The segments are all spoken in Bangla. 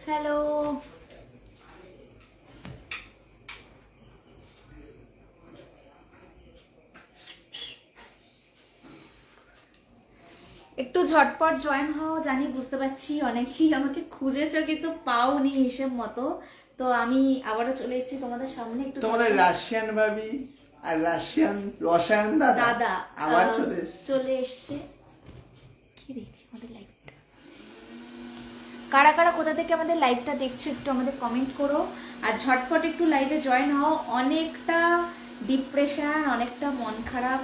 হ্যালো, একটু ঝটপট জয়েন হও। জানি, বুঝতে পারছি অনেকেই আমাকে খুঁজেছো কিন্তু পাওনি হিসেব মতো। তো আমি আবারও চলে এসেছি তোমাদের সামনে। একটু তোমাদের রাশিয়ান ভাবি আর রসায়ন দাদা আবার চলে এসছে। কি দেখছি আমাদের লাইভটা? কারা কারা কোথা থেকে আমাদের লাইভটা দেখছো একটু আমাদের কমেন্ট করো, আর ঝটপট একটু লাইভে জয়েন হও। অনেকটা ডিপ্রেশন, অনেকটা মন খারাপ,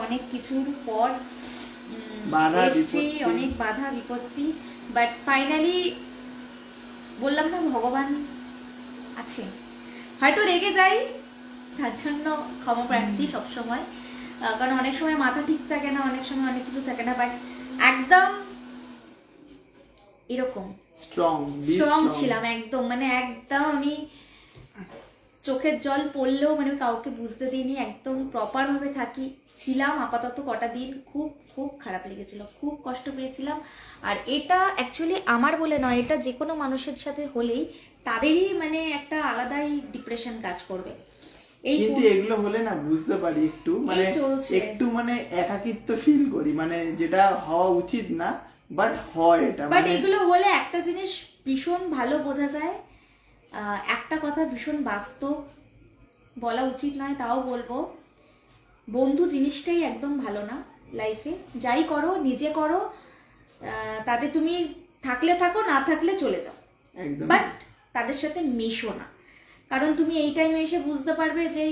অনেক কিছুর পর এসছি, অনেক বাধা বিপত্তি, বাট ফাইনালি বললাম না, ভগবান আছে। হয়তো রেগে যাই, তার জন্য ক্ষমা প্রার্থী সবসময়, কারণ অনেক সময় মাথা ঠিক থাকে না, অনেক সময় অনেক কিছু থাকে না, বাট একদম এরকম স্ট্রং ছিলাম একদম, মানে একদম আমি চোখের জল পড়লেও মানে কাউকে বুঝতে দিইনি, একদম প্রপার ভাবে ছিলাম আপাতত কটা দিন। খুব খুব খারাপ লেগেছিল, খুব কষ্ট পেয়েছিলাম। আর এটা অ্যাকচুয়ালি আমার বলে নয়, এটা যে কোনো মানুষের সাথে হলেই তাদেরই মানে একটা আলাদাই ডিপ্রেশন কাজ করবে। কিন্তু এগুলো হলে না বুঝতে পারি একটু মানে একাকিত্ব ফিল করি, মানে যেটা হওয়া উচিত না, বাট হয় এটা। বাট এগুলো হলে একটা জিনিস ভীষণ ভালো বোঝা যায়, একটা কথা ভীষণ বাস্তব, বলা উচিত নয় তাও বলবো, বন্ধু জিনিসটাই একদম ভালো না লাইফে। যাই করো নিজে করো, তাতে তুমি থাকলে থাকো, না থাকলে চলে যাও, বাট তাদের সাথে মেশো না। কারণ তুমি এই টাইমে এসে বুঝতে পারবে যে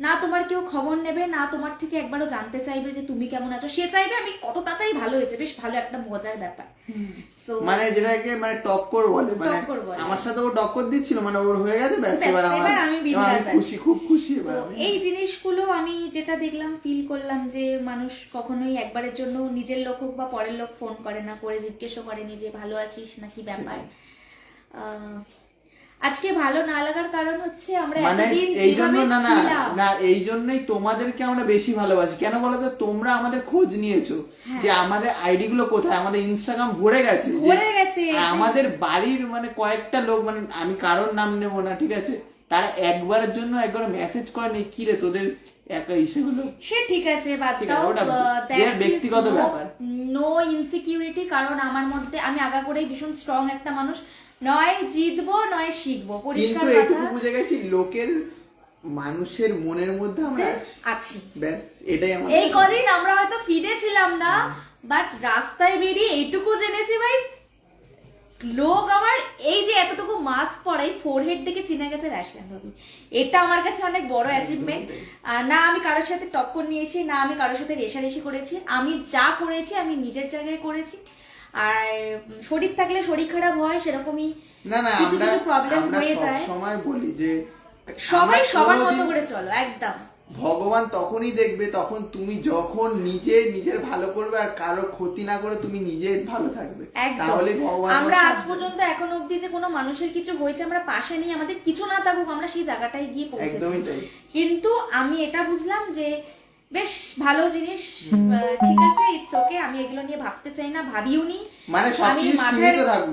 না তোমার কেউ খবর নেবে, না তোমার থেকে একবারও জানতে চাইবে যে তুমি কেমন আছো। সে চাইবে আমি কত তাড়াতাড়ি ভালো হয়েছে, বেশ ভালো একটা মজার ব্যাপার। মানে যেটাকে মানে টক্কর বলে, মানে আমার সাথে ও টক্কর দিচ্ছিল, মানে ওর হয়ে গেছে, এবার আমি খুশি, খুব খুশি। তো এই জিনিসগুলো আমি যেটা দেখলাম, ফিল করলাম যে মানুষ কখনোই একবারের জন্য নিজের লোক হোক বা পরের লোক ফোন করে না, করে জিজ্ঞেসও করেনি যে ভালো আছিস নাকি ব্যাপার। আজকে ভালো না লাগার কারণ হচ্ছে আমরা এতদিন এই জন্য না এই জন্যই তোমাদেরকে আমরা বেশি ভালোবাসি। কেন বলতো, তোমরা আমাদের খোঁজ নিয়েছো যে আমাদের আইডি গুলো কোথায়, আমাদের ইনস্টাগ্রাম ভরে গেছে। আমাদের বাড়ির মানে কয়েকটা লোক, মানে আমি কারোর নাম নেবো না, ঠিক আছে, তারা একবার মেসেজ করেনি কি রে তোদের একা ইসেগুলো, সে ঠিক আছে, বাদ দাও, ব্যক্তিগত ব্যাপার। নো ইনসিকিউরিটি, কারণ আমার মধ্যে আমি আগা করেই ভীষণ স্ট্রং একটা মানুষ, নয় জিতবো নয় শিখবো, পরিষ্কার কথা। কিন্তু এটুকু বুঝে গেছি, লোকের মানুষের মনের মধ্যে আমরা আছি, ব্যাস এটাই আমাদের। এই কদিন আমরা হয়তো ফিদে ছিলাম না, বাট রাস্তায় বেরিয়ে এইটুকু জেনেছি ভাই, লোক আমার এই যে এতটুকু মাস্ক পরাই ফোরহেড দেখে চিনে গেছে রাশিয়ান ভাবি। এটা আমার কাছে অনেক বড় অ্যাচিভমেন্ট। না আমি কারোর সাথে টক্কর নিয়েছি, না আমি কারোর সাথে রেশারেশি করেছি, আমি যা করেছি আমি নিজের জায়গায় করেছি। আর শরীর থাকলে শরীর খারাপ হয়, সেরকমই কিছু কিছু প্রবলেম হয়ে যায়। সময় বলি যে সবাই সবার মতো করে চলো, একদম ভগবান তখনই দেখবে তখন তুমি যখন নিজের ভালো করবে আর কারোর ক্ষতি না করে তুমি নিজে ভালো থাকবে, তাহলে ভগবান। আমরা আজ পর্যন্ত এখন অবধি যে কোনো মানুষের কিছু হয়েছে আমরা পাশে নিয়ে, আমাদের কিছু না থাকুক, আমরা সেই জায়গাটায় গিয়ে পৌঁছেছি। কিন্তু আমি এটা বুঝলাম যে বেশ ভালো জিনিস, ঠিক আছে, ইটস ওকে, আমি এগুলো নিয়ে ভাবতে চাই না, ভাবিও নি, মানে আমি মাথায়।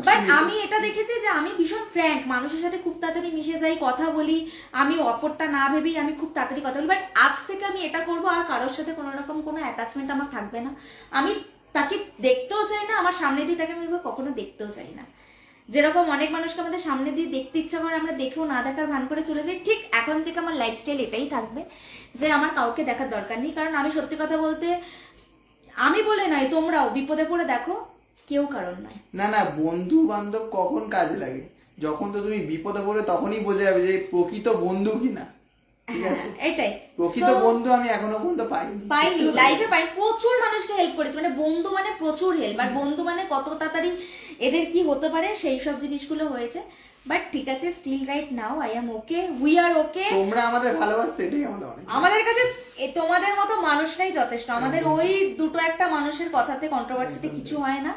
বাট আমি এটা দেখেছি যে আমি ভীষণ ফ্র্যাঙ্ক, মানুষের সাথে খুব তাড়াতাড়ি মিশে যাই, কথা বলি, আমি অপরটা না ভেবেই আমি খুব তাড়াতাড়ি কথা বলি। বাট আজ থেকে আমি এটা করবো, আর কারোর সাথে কোনো রকম কোনো অ্যাটাচমেন্ট আমার থাকবে না। আমি তাকে দেখতেও চাই না, আমার সামনে দিয়ে তাকে আমি কখনো দেখতেও চাই না। যেরকম অনেক মানুষকে আমাদের সামনে দিয়ে দেখতে ইচ্ছা করে, আমরা দেখেও না দেখার ভান করে চলে যাই, ঠিক এখন থেকে আমার লাইফস্টাইল এটাই থাকবে যে আমার কাউকে দেখার দরকার নেই। কারণ আমি সত্যি কথা বলতে, আমি বলে নাই, তোমরাও বিপদে পড়ে দেখো, কেউ কারণ নয়। না বন্ধু বান্ধব কখন কাজে লাগে, যখন তো তুমি বিপদে পড়ে তখনই বোঝা যাবে যে প্রকৃত বন্ধু কিনা, ঠিক আছে। এটাই প্রকৃত বন্ধু আমি এখনো পর্যন্ত পাইনি লাইফে পাইনি। প্রচুর মানুষকে হেল্প করেছে, মানে বন্ধু মানে প্রচুর হেল্প, আর বন্ধু মানে কত তাড়াতাড়ি এদের কি হতে পারে সেই সব জিনিসগুলো হয়েছে। বাট ঠিক আছে, still right now I am okay, we are okay. তোমরা আমাদের ভালোবাসছো, এটাই আমাদের কাছে তোমাদের মতো মানুষরাই যথেষ্ট। আমাদের ওই দুটো একটা মানুষের কথাতে কন্ট্রোভার্সিতে কিছু হয় না,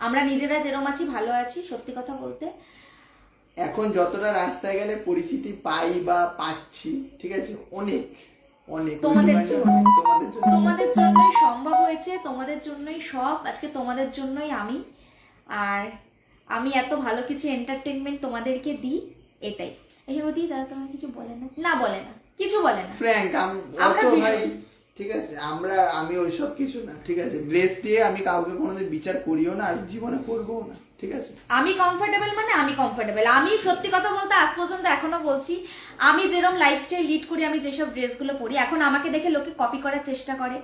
আমরা নিজেরা যেরকম আছি ভালো আছি। সত্যি কথা বলতে এখন যতটা রাস্তায় গেলে পরিচিতি পাই বা পাচ্ছি, ঠিক আছে, অনেক অনেক তোমাদের জন্যই সম্ভব হয়েছে, তোমাদের জন্যই সব, আজকে তোমাদের জন্যই আমি। আর আমি এত ভালো কিছু এন্টারটেনমেন্ট তোমাদেরকে দিই, এটাই। এখানে দিই দাদা তোমার কিছু বলে না? না বলে না, কিছু বলে না। ফ্র্যাঙ্ক অত ভাই ঠিক আছে, আমি ওইসব কিছু না, ঠিক আছে। ড্রেস দিয়ে আমি কাউকে কোনোদিন বিচার করিও না, আর জীবনে করবো না, ঠিক আছে। আমি কমফোর্টেবল মানে আমি কমফোর্টেবল। আমি সত্যি কথা বলতে আজ পর্যন্ত এখনো বলছি, আমি যেরকম লাইফস্টাইল লিড করি, আমি যেসব ড্রেসগুলো পরি, এখন আমাকে দেখে লোকে কপি করার চেষ্টা করে,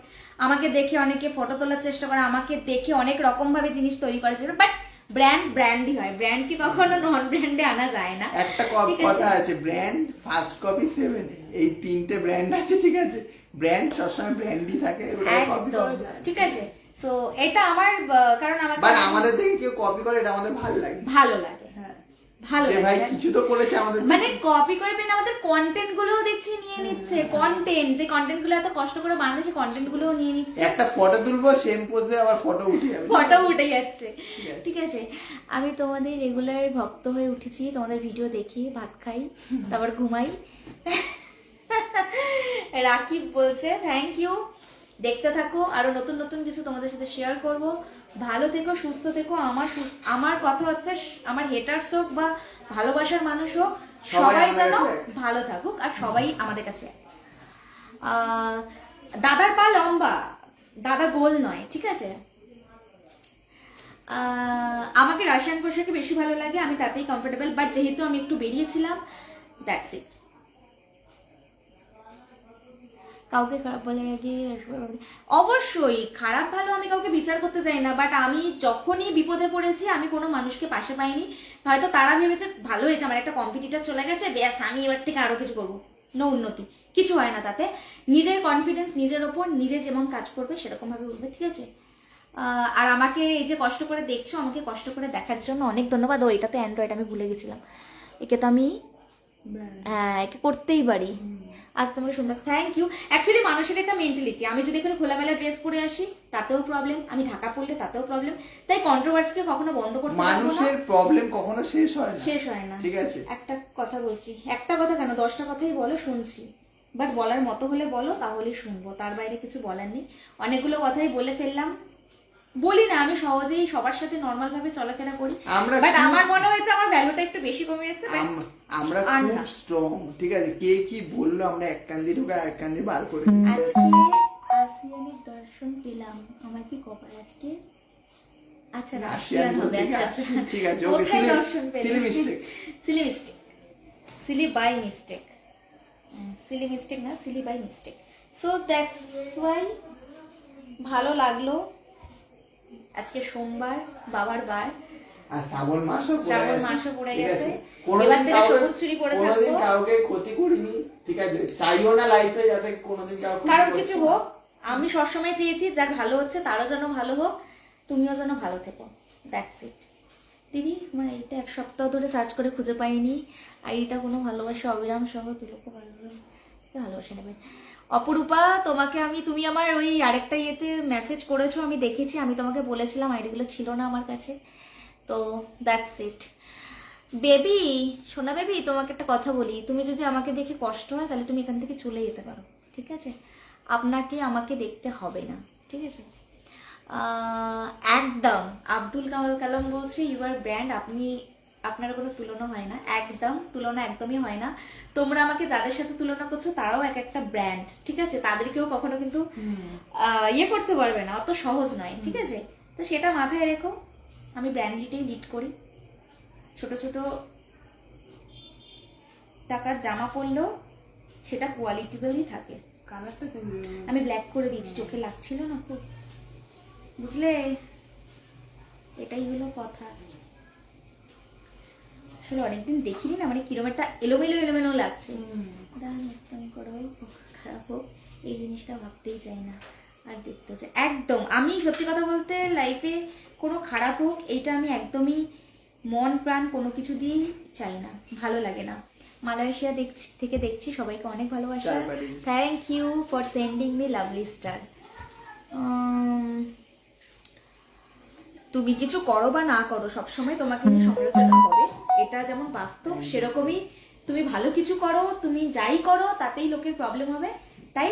আমাকে দেখে অনেকে ফটো তোলার চেষ্টা করে, আমাকে দেখে অনেক রকম ভাবে জিনিস তৈরি করার চেষ্টা, বাট ব্র্যান্ড ব্র্যান্ডই হয়, ব্র্যান্ডকে কখনো নন ব্র্যান্ডে আনা যায় না। একটা কথা আছে, ব্র্যান্ড, ফার্স্ট কপি, 7 এই 3টে ব্র্যান্ড আছে, ঠিক আছে। ব্র্যান্ড সবসময় ব্র্যান্ডই থাকে, কপি করা যায়, ঠিক আছে। সো এটা আমার, কারণ আমাকে বাট আমাদের থেকে কেউ কপি করে এটা আমাদের ভালো লাগে, ভালো লাগে, হ্যাঁ ভালো লাগে। ভাই কিছু তো করেছে আমাদের, মানে কপি করে পেন আমাদের কন্টেন্ট গুলোও দেখছি নিয়ে নিচ্ছে, কন্টেন্ট যে কন্টেন্ট গুলো এত কষ্ট করে বানাচ্ছে, সেই কন্টেন্ট গুলোও নিয়ে নিচ্ছে। একটা ফটো তুলবো, সেম পোজে আবার ফটো উঠে যাবে, ফটো উঠে যাচ্ছে, ঠিক আছে। আমি তোমাদের রেগুলার ভক্ত হয়ে উঠেছি, তোমাদের ভিডিও দেখি, ভাত খাই, তারপর ঘুমাই। রাকিব বলছে থ্যাংক ইউ, দেখতে থাকো, আরো নতুন নতুন কিছু তোমাদের সাথে শেয়ার করব। ভালো থেকো, সুস্থ থেকো। আমার কথা হচ্ছে, আমার হেটার্স হোক বা ভালোবাসার মানুষ হোক, সবাই যেন ভালো থাকুক, আর সবাই আমাদের কাছে। দাদার পা লম্বা, দাদা গোল নয়, ঠিক আছে। আমাকে রাশিয়ান পোশাকে বেশি ভালো লাগে, আমি তাতেই কমফোর্টেবল, বাট যেহেতু আমি একটু বেরিয়েছিলাম, দ্যাটস ইট। কাউকে খারাপ বলে আগে, অবশ্যই খারাপ ভালো আমি কাউকে বিচার করতে চাই না, বাট আমি যখনই বিপদে পড়েছি, আমি কোনো মানুষকে পাশে পাইনি, হয়তো তারা ভেবেছে ভালো হয়েছে আমার একটা কম্পিটিটর চলে গেছে, ব্যাস আমি এবার থেকে আরো কিছু করবো, নো উন্নতি কিছু হয় না তাতে। নিজের কনফিডেন্স নিজের ওপর, নিজে যেমন কাজ করবে সেরকম ভাবে উঠবে, ঠিক আছে। আর আমাকে এই যে কষ্ট করে দেখছো, আমাকে কষ্ট করে দেখার জন্য অনেক ধন্যবাদ। ও এটা তো অ্যান্ড্রয়েড, আমি ভুলে গেছিলাম, একে তো আমি একে করতেই পারি। আজ তোমাকে সুন্দর, থ্যাংক ইউ। অ্যাকচুয়ালি মানুষের একটা মেন্টালিটি, আমি যদি এখানে খোলামেলা ড্রেস পরে আসি তাতেও প্রবলেম, আমি ঢাকা পড়লে তাতেও প্রবলেম, তাই কন্ট্রোভার্সিকে কখনো বন্ধ করতে পারবো না। মানুষের প্রবলেম কখনো শেষ হয় না, ঠিক আছে। একটা কথা বলছি, একটা কথা কেন 10টা কথাই বলো, শুনছি, বাট বলার মতো হলে বলো, তাহলেই শুনবো, তার বাইরে কিছু বলার নেই। অনেকগুলো কথাই বলে ফেললাম, বলি না আমি সহজেই সবার সাথে নরমাল ভাবে চলাফেরা করি, বাট আমার মনে হয়েছে আমার ভ্যালুটা একটু বেশি কমে যাচ্ছে। আমরা খুব স্ট্রং, ঠিক আছে। কে কি বললো আমরা এক কান দিয়ে ঢুকে এক কান দিয়ে বার করে। আজকে আসিয়ানের দর্শন পেলাম, আমার কি কপাল আজকে। আচ্ছা রাশিয়ান হবে, আচ্ছা ঠিক আছে, ওকে। কোথায় দর্শন পেলাম? Silly by mistake, silly mistake না, silly by mistake. So that's why ভালো লাগলো। আজকে সোমবার, বাবার বার, আর শ্রাবণ মাসও পড়ে গেছে। এবার থেকে সবুজ চুড়ি পরে থাকবো, কোনোদিন কাউকে ক্ষতি করিনি, ঠিক আছে। চাইও না লাইফে যাতে কোনোদিন কারোর কিছু হোক। আমি সবসময় চেয়েছি যার ভালো হচ্ছে তারও যেন ভালো হোক, তুমিও যেন ভালো থেকো, দ্যাটস ইট। দিদি মানে এইটা 1 সপ্তাহ ধরে সার্চ করে খুঁজে পাইনি, আর এটা কোনো ভালোবাসা অবিরাম সহ তুলোকে ভালোবাসা নেবে। অপরূপা তোমাকে তুমি আমার ওই আরেকটা ইয়েতে মেসেজ করেছো, আমি দেখেছি, আমি তোমাকে বলেছিলাম আইডিগুলো ছিল না আমার কাছে, তো দ্যাটস ইট। বেবি, সোনা বেবি, তোমাকে একটা কথা বলি, তুমি যদি আমাকে দেখে কষ্ট হয় তাহলে তুমি এখান থেকে চলে যেতে পারো, ঠিক আছে। আপনাকে আমাকে দেখতে হবে না, ঠিক আছে। একদম আব্দুল কালাম বলছে ইউ আর ব্র্যান্ড, আপনার কোনো তুলনা হয় না, একদম তুলনা একদমই হয় না। তোমরা আমাকে যাদের সাথে তুলনা করছো তারাও এক একটা ব্র্যান্ড, ঠিক আছে। তাদেরকেও কখনো কিন্তু ইয়ে করতে পারবে না, অত সহজ নয়, ঠিক আছে। তো সেটা মাথায় রেখো, আমি ব্র্যান্ডটাই লিড করি। ছোট ছোট টাকার জামা পরলেও সেটা কোয়ালিটিবলই থাকে। কালারটা আমি ব্ল্যাক করে দিয়েছি, চোখে লাগছিল না খুব, বুঝলে, এটাই হলো কথা। আসলে অনেকদিন দেখিনি না, মানে কিরকম একটা এলোমেলো লাগছে। খারাপ হোক এই জিনিসটা ভাবতেই চাই না, আর দেখতে চাই একদম। আমি সত্যি কথা বলতে লাইফে কোনো খারাপ হোক এইটা আমি একদমই মন প্রাণ কোনো কিছু দিয়েই চাই না, ভালো লাগে না। মালয়েশিয়া থেকে দেখছি, সবাইকে অনেক ভালোবাসা, thank you for sending me lovely star. তুমি কিছু করো বা না করো সবসময় তোমাকে নিয়ে সমালোচনা হবে, এটা যেমন বাস্তব সেরকমই। তুমি ভালো কিছু করো, তুমি যাই করো তাতেই লোকের প্রবলেম হবে, তাই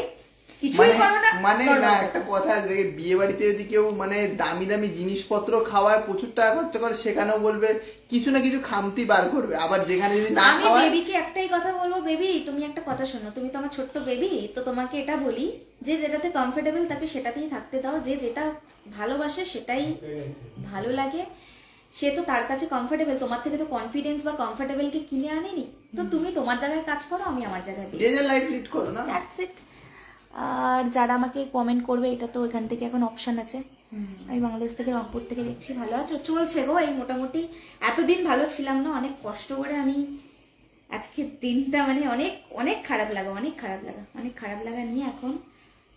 কিছুই করো না, মানে না একটা কথা আছে, বিয়ে বাড়িতে যদি কেউ মানে দামি দামি জিনিসপত্র খাওয়ায়, প্রচুর টাকা খরচা করে, সেখানেও বলবে কিছু না কিছু খামতি বার করবে। আবার যেখানে যদি না খাওয়ায়, আমি বেবিকে একটাই কথা বলবো, বেবি তুমি একটা কথা শোনো, তুমি তো আমার ছোট্ট বেবি, তো তোমাকে এটা বলি যে যেটাতে কমফোর্টেবল তাকে সেটাতেই থাকতে দাও, যে যেটা ভালোবাসে সেটাই ভালো লাগে, সে তো তার কাছে কমফোর্টেবল, তোমার থেকে তো কনফিডেন্স বা কমফোর্টেবল কে কিনে আনেনি, তো তুমি তোমার জায়গায় কাজ করো, আমি আমার জায়গায় যে যে লাইফ লিড করো না, দ্যাটস ইট। আর যারা আমাকে কমেন্ট করবে, এটা তো এখান থেকে এখন অপশন আছে, আমি বাংলাদেশ থেকে রংপুর থেকে দেখছি, ভালো আছো, চলছে গো এই মোটামুটি, এতদিন ভালো ছিলাম না, অনেক কষ্ট করে আমি আজকে দিনটা মানে অনেক অনেক খারাপ লাগা, অনেক খারাপ লাগা নিয়ে এখন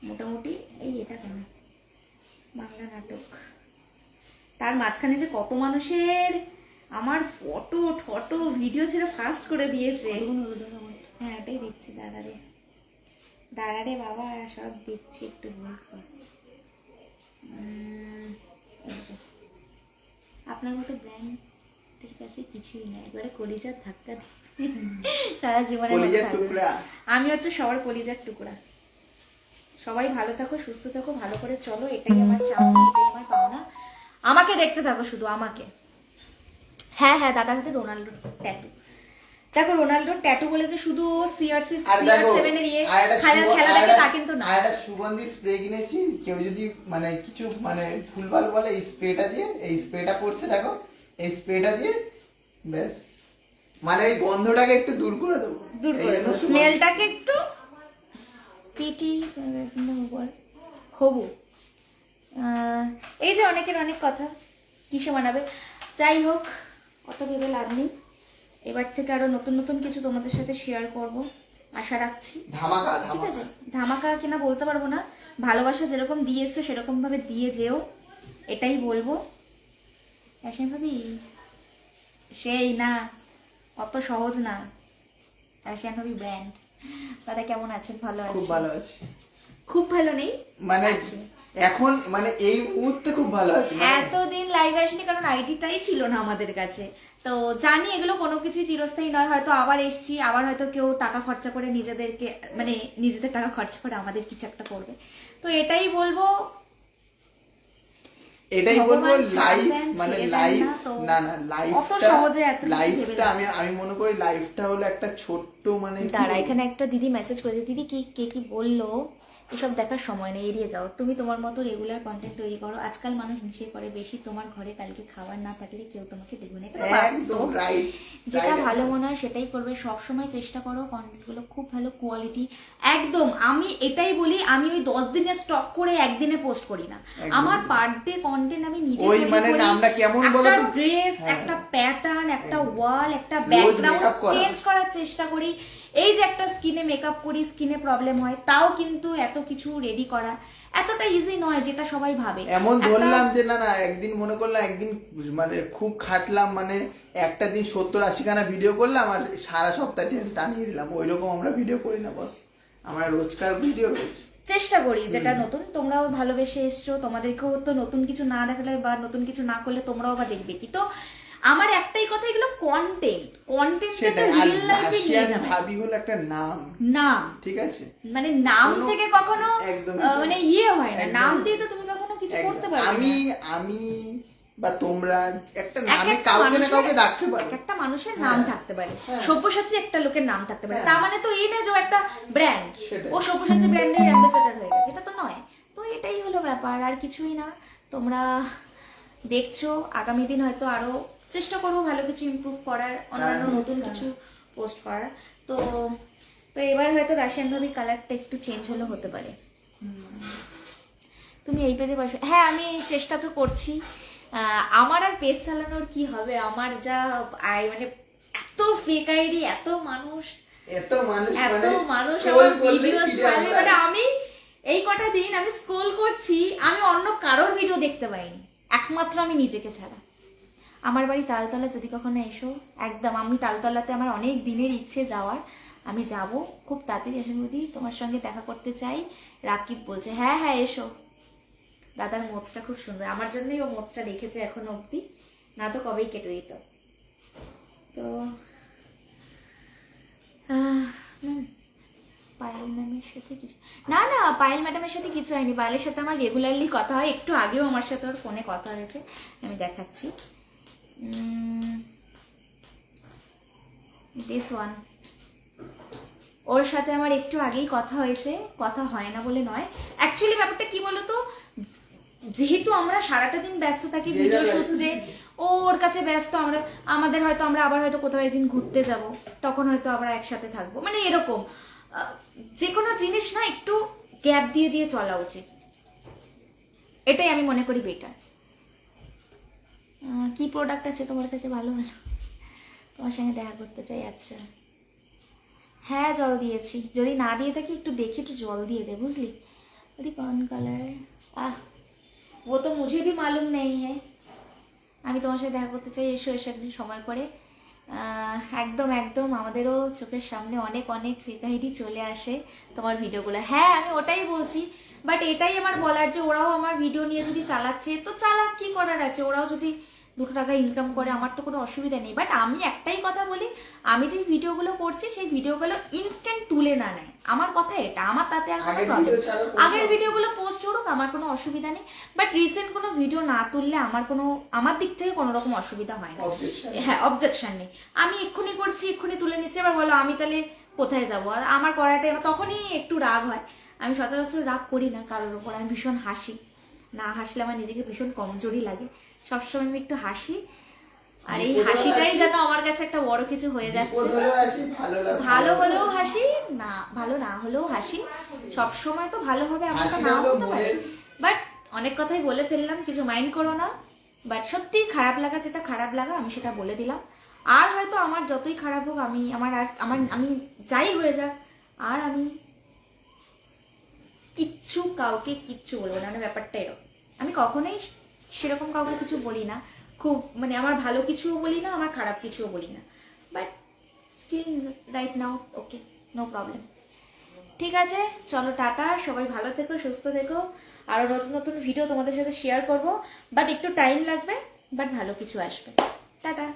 মোটামুটি এই এটা কেন বাংলা নাটক, তার মাঝখানে যে কত মানুষের আমার ফটো ঠটো ভিডিও ছেড়ে ফাস্ট করে দিয়েছে, হ্যাঁ এটাই দিচ্ছি, দাঁড়ারে বাবা সব দিচ্ছি, একটু ভুল কর। আপনার মতো ব্র্যান্ডের কাছে কিছুই না, একবারে কলিজার ধাক্কা সারা জীবনে। আমি হচ্ছে সবার কলিজার টুকরা। সবাই ভালো থাকো, সুস্থ থাকো, ভালো করে চলো, এটাই আমার চাওয়া, এটাই আমার পাওনা। আমাকে দেখতে থাকো শুধু, আমাকে। হ্যাঁ হ্যাঁ, দাদার হাতে রোনাল্ডোর ট্যাটু। দেখো রোনাল্ডোর ট্যাটু বলেছে শুধু সিআরসি CR7 এর ইয়ে খেলা দেখে তা কিন্তু না। আর একটা সুগন্ধি স্প্রে কিনেছি, কেউ যদি মানে কিছু মানে ভুলভাল বলে, এই স্প্রেটা দিয়ে, এই স্প্রেটা করছে দেখো, এই স্প্রেটা দিয়ে ব্যাস মানে এই গন্ধটাকে একটু দূর করে দেবো, স্মেলটাকে একটু পিটি হবু। এই যে অনেকের অনেক কথা, কিসে মানাবে, যাই হোক অত ভেবে লাভ নেই, এবার থেকে আরো নতুন নতুন কিছু তোমাদের সাথে শেয়ার করব আশা রাখছি। ঠিক আছে, ধামাকা কিনা বলতে পারবো না, ভালোবাসা যেরকম দিয়েছো সেরকম ভাবে দিয়ে যেও, এটাই বলবো। এখন ভাবি সেই না, অত সহজ না। এখন ভাবি ব্র্যান্ড, দাদা কেমন আছেন? ভালো আছি, খুব ভালো আছি, খুব ভালো নেই মানে এখন মানে এই মুহূর্তে খুব ভালো আছি। এতদিন লাইভ আসেনি কারণ আইডিটাই ছিল না আমাদের কাছে, তো জানি এগুলো কোনো কিছুই চিরস্থায়ী নয়, হয়তো আবার এসছি, আবার হয়তো কেউ টাকা খরচা করে নিজেদেরকে মানে নিজেদের টাকা খরচা করে আমাদের কিছু একটা করবে, তো এটাই বলবো লাইফ মানে লাইফ না না লাইফটা আমি মনে করি লাইফটা হলো একটা ছোট্ট মানে। দাঁড়া, এখানে একটা দিদি মেসেজ করেছে, দিদি কে কি বললো এসব দেখার সময় নেই, এড়িয়ে যাও, তুমি তোমার মতো রেগুলার কন্টেন্ট তৈরি করো, আজকাল মানুষ হিংসে করে বেশি, তোমার ঘরে কালকে খাবার না থাকলে কেউ তোমাকে দেখবে না, এটা বাস্তব, যেটা ভালো মনে হয় সেটাই করবে, সব সময় চেষ্টা করো কন্টেন্ট গুলো খুব ভালো কোয়ালিটি, একদম আমি এটাই বলি, আমি ওই 10 দিনে স্টক করে একদিনে পোস্ট করি না, আমার পার ডে কন্টেন্ট আমি নিজে ওই মানে নামটা কেমন বলো তো, একটা ড্রেস, একটা প্যাটার্ন, একটা ওয়াল, একটা ব্যাকগ্রাউন্ড চেঞ্জ করার চেষ্টা করি, এই যে একটা স্কিনে মেকআপ করি, স্কিনে প্রবলেম হয়, তাও কিন্তু এত কিছু রেডি করা এতটা ইজি নয় যেটা সবাই ভাবে। এমন ধরলাম যে না একদিন মনে করলাম, একদিন মানে খুব খাটলাম, মানে একটা দিন 70-80 খানা ভিডিও করলাম আর সারা সপ্তাহ টানিয়ে দিলাম, ওইরকম আমরা ভিডিও করি না বস, আমরা রোজকার ভিডিও চেষ্টা করি যেটা নতুন, তোমরাও ভালোবেসে এসছো, তোমাদেরকেও তো নতুন কিছু না দেখালে বা নতুন কিছু না করলে তোমরাও বা দেখবে কি, তো আমার একটাই কথা, এগুলো কন্টেন্টটা রিয়েল লাইফে নিয়ে যাবে, ভাবি হলো একটা নাম, ঠিক আছে, মানে নাম থেকে কখনো মানে ইয়ে হয় না, নাম দিয়ে তো তুমি কখনো কিছু করতে পারবে না। আমি বা তোমরা একটা নামে কাউকে না কাউকে ডাকতে পারো, একটা মানুষের নাম থাকতে পারে, সব্যসাচী একটা লোকের নাম থাকতে পারে, তার মানে তো এই না যে একটা ব্র্যান্ড, ও সব্যসাচী ব্র্যান্ডের অ্যাম্বাসেডর হয়ে গেছে, এটা তো নয়, তো এটাই হলো ব্যাপার, আর কিছুই না। তোমরা দেখছো, আগামী দিন হয়তো আরো চেষ্টা করবো ভালো কিছু ইমপ্রুভ করার, অন্যান্য নতুন কিছু পোস্ট করার, তো এবার হয়তো রাশিয়ান ভাবি কালারটা একটু চেঞ্জ হলে হতে পারে। তুমি এই পেজে বসে, হ্যাঁ আমি চেষ্টা তো করছি, আমার আর পেজ চালানোর কি হবে, আমার যা মানে এত ফেক আইডি, এত মানুষ আমার ভিডিও ছাড়ে, মানে আমি এই কটা দিন আমি স্ক্রোল করছি, আমি অন্য কারোর ভিডিও দেখতে পাইনি, একমাত্র আমি নিজেকে ছাড়া। আমার বাড়ি তালতলা, যদি কখনো এসো, একদম আমি তালতলাতে আমার অনেক দিনের ইচ্ছে যাওয়ার, আমি যাব খুব তাড়াতাড়ি, এসে বৌদি তোমার সঙ্গে দেখা করতে চাই, রাকিব বলছে হ্যাঁ হ্যাঁ এসো, দাদার মোচটা খুব সুন্দর, আমার জন্যই ও মোচটা রেখেছে এখনো অবধি, না তো কবেই কেটে দিত। তো পায়েল ম্যামের সাথে কিছু না, না পায়েল ম্যাডামের সাথে কিছু হয়নি। পায়েলের সাথে আমার রেগুলারলি কথা হয়, একটু আগেও আমার সাথে ওর ফোনে কথা হয়েছে, আমি দেখাচ্ছি। দিস ওয়ান, ওর সাথে আমার একটু আগেই কথা হয়েছে, কথা হয় না বলে নয়। অ্যাকচুয়ালি ব্যাপারটা কি বলতো, যেহেতু আমরা সারাটা দিন ব্যস্ত থাকি ভিডিও সূত্রে, ওর কাছে ব্যস্ত, আমাদের হয়তো আমরা আবার হয়তো কোথাও একদিন ঘুরতে যাব, তখন হয়তো আবার একসাথে থাকবো, মানে এরকম যে কোনো জিনিস না একটু গ্যাপ দিয়ে দিয়ে চলা উচিত, এটাই আমি মনে করি বেটার। কি প্রোডাক্ট আছে তোমার কাছে ভালো ভালো, তোমার সঙ্গে দেখা করতে চাই। আচ্ছা হ্যাঁ জল দিয়েছি, যদি না দিয়ে থাকি একটু দেখে একটু জল দিয়ে দে বুঝলি। যদি कौन कलर वो तो मुझे भी मालूम नहीं है। আমি তোমার সাথে দেখা করতে চাই, এসো এসো একদিন সময় করে। একদম একদম, আমাদেরও চোখের সামনে অনেক অনেক ফেকাহিটি চলে আসে তোমার ভিডিওগুলো। হ্যাঁ আমি ওটাই বলছি, বাট এটাই আমার বলার যে ওরাও আমার ভিডিও নিয়ে যদি চালাচ্ছে তো চালাক, কি করার আছে, ওরাও যদি 2 টাকা ইনকাম করে আমার তো কোনো অসুবিধা নেই। বাট আমি একটাই কথা বলি, আমি যে ভিডিওগুলো করছি সেই ভিডিওগুলো ইনস্ট্যান্ট তুলে না নেয়, আমার কথা এটা, আমার তাতে আর কোনো প্রবলেম। আগের ভিডিওগুলো পোস্ট করুক, আমার কোনো অসুবিধা নেই, বাট রিসেন্ট কোনো ভিডিও না তুললে আমার দিক থেকে কোনো রকম অসুবিধা হয় না। হ্যাঁ অবজেকশন নেই, আমি এক্ষুনি করছি এক্ষুনি তুলে নিচ্ছি, এবার বলো আমি তাহলে কোথায় যাবো, আর আমার করাটাই তখনই একটু রাগ হয়। আমি সচরাচর রাগ করি না কারোর উপর, আমি ভীষণ হাসি, না হাসলে আমার নিজেকে ভীষণ কমজোরি লাগে, সবসময় আমি একটু হাসি, আর এই হাসিটাই যেন আমার কাছে একটা বড় কিছু হয়ে যাচ্ছে। ভালো হলেও হাসি, না ভালো না হলেও হাসি, সবসময় তো ভালো হবে এমনটা নাও হতে পারে, বাট অনেক কথাই বলে ফেললাম, কিছু মাইন্ড করো না। বাট সত্যি খারাপ লাগা, যেটা খারাপ লাগা আমি সেটা বলে দিলাম। আর হয়তো আমার যতই খারাপ হোক, আমি আমি যাই হয়ে যাক, আর আমি কাউকে কিচ্ছু বলবো না, মানে ব্যাপারটা এরকম। আমি কখনোই সেরকম কাউকে কিছু বলি না, খুব মানে আমার ভালো কিছুও বলি না, আমার খারাপ কিছুও বলি না, but still right now okay, no problem. ঠিক আছে চলো টাটা, সবাই ভালো থেকো, সুস্থ থেকো, আরও নতুন নতুন ভিডিও তোমাদের সাথে শেয়ার করব, বাট একটু টাইম লাগবে, বাট ভালো কিছু আসবে। টাটা।